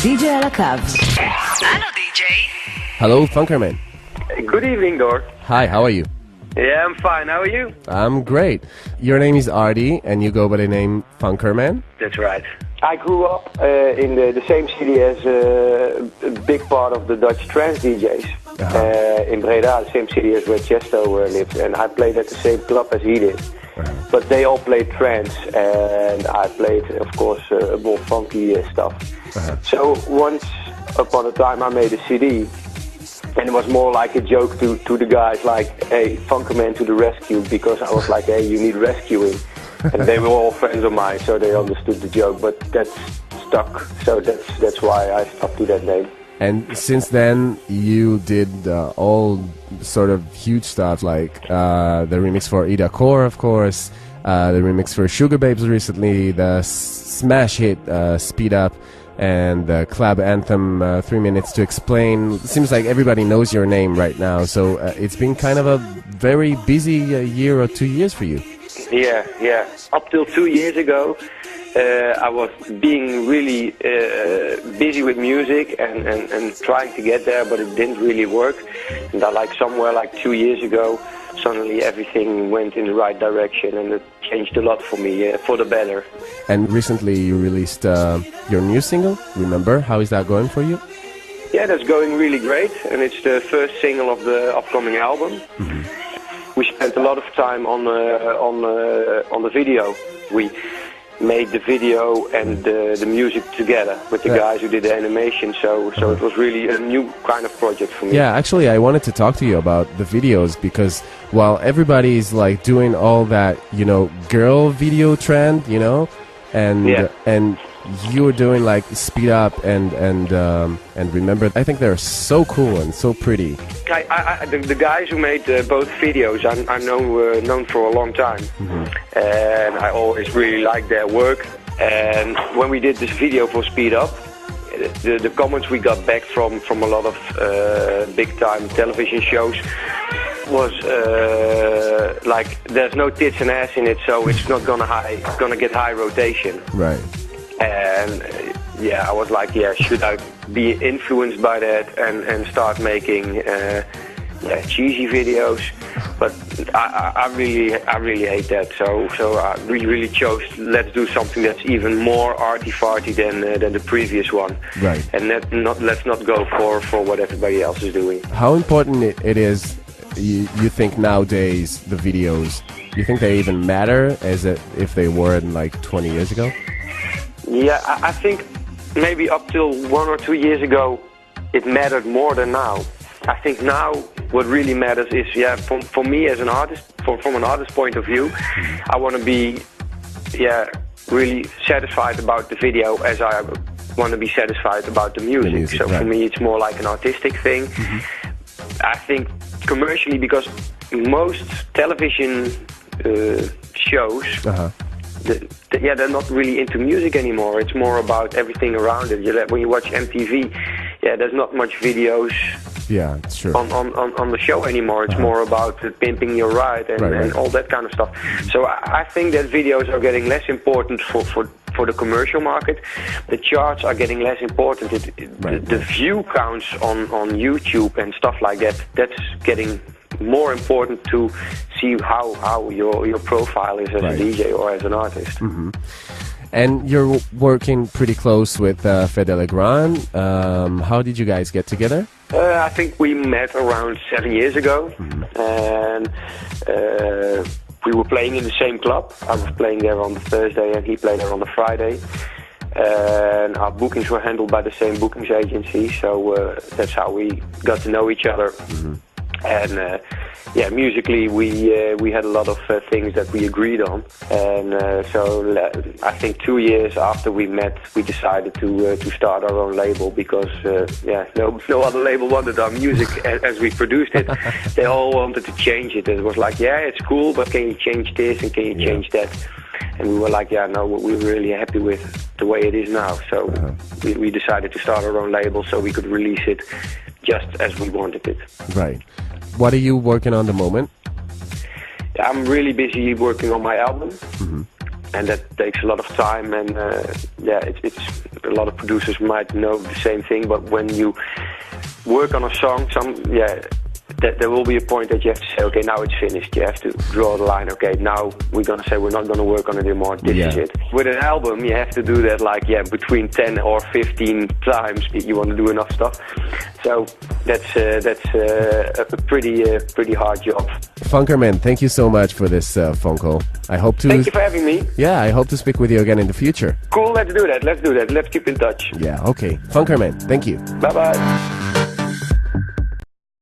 DJ על הקו. Hello, DJ. Hello, Funkerman. Good evening, Dor. Hi, how are you? Yeah, I'm fine. How are you? I'm great. Your name is Artie, and you go by the name Funkerman? That's right. I grew up in the same city as a big part of the Dutch trance DJs. In Breda, the same city as where Chesto lives. And I played at the same club as he did. But they all played trance, and I played, of course, more funky stuff. So once upon a time I made a CD, and it was more like a joke to the guys, like, hey, Funkerman to the rescue, because I was like, hey, you need rescuing. And they were all friends of mine, so they understood the joke, but that's stuck, so that's why I stuck to that name. And since then, you did all sort of huge stuff, like the remix for Ida Core, of course, the remix for Sugar Babes recently, the smash hit Speed Up, and the club anthem 3 Minutes to Explain. It seems like everybody knows your name right now, so it's been kind of a very busy year or 2 years for you. Yeah. Up till 2 years ago, I was being really busy with music and trying to get there, but it didn't really work. And somewhere like 2 years ago, suddenly everything went in the right direction, and it changed a lot for me, for the better. And recently you released your new single, Remember. How is that going for you? Yeah, that's going really great, and it's the first single of the upcoming album. Mm-hmm. We spent a lot of time on the video. We made the video and the music together with the guys who did the animation, so it was really a new kind of project for me. Yeah, actually I wanted to talk to you about the videos, because while everybody's like doing all that, girl video trend, and you're doing like Speed Up and Remember, I think they're so cool and so pretty. The guys who made both videos are known for a long time, and I always really liked their work. And when we did this video for Speed Up, the comments we got back from a lot of big-time television shows was like, there's no tits and ass in it, so it's not gonna get high rotation. Right. And I was like, should I be influenced by that and start making cheesy videos? But I really hate that. So we really chose, let's do something that's even more arty-farty than the previous one. Right. And let's not go for what everybody else is doing. How important it is, you think nowadays, the videos? You think they even matter as if they were in like 20 years ago? Yeah, I think maybe up till 1 or 2 years ago, it mattered more than now. I think now what really matters is, for me as an artist, from an artist's point of view, I want to be, really satisfied about the video as I want to be satisfied about the music. So for me, it's more like an artistic thing. I think commercially, because most television shows, they're not really into music anymore. It's more about everything around it. When you watch MTV, there's not much videos. Yeah, it's true. On the show anymore. It's more about pimping your ride and all that kind of stuff. So I think that videos are getting less important for the commercial market. The charts are getting less important. The view counts on YouTube and stuff like that, that's getting more important to see how your profile is as a DJ or as an artist. Mm-hmm. And you're working pretty close with Fede Legrand. How did you guys get together? I think we met around 7 years ago, and we were playing in the same club. I was playing there on the Thursday and he played there on the Friday. And our bookings were handled by the same bookings agency, so that's how we got to know each other. And musically we had a lot of things that we agreed on, and so I think 2 years after we met, we decided to start our own label, because no other label wanted our music as we produced it. They all wanted to change it. It was like, it's cool, but can you change this and can you change that? And we were like, we're really happy with the way it is now. So we decided to start our own label so we could release it just as we wanted it. Right. What are you working on the moment? I'm really busy working on my album, and that takes a lot of time. And it's a lot of producers might know the same thing, but when you work on a song, there will be a point that you have to say, okay, now it's finished. You have to draw the line. Okay, now we're gonna say we're not gonna work on it anymore. This is it. With an album, you have to do that between 10 or 15 times. You want to do enough stuff. So that's a pretty hard job. Funkerman, thank you so much for this phone call. I hope to. Thank you for having me. Yeah, I hope to speak with you again in the future. Cool. Let's do that. Let's keep in touch. Yeah. Okay. Funkerman, thank you. Bye bye.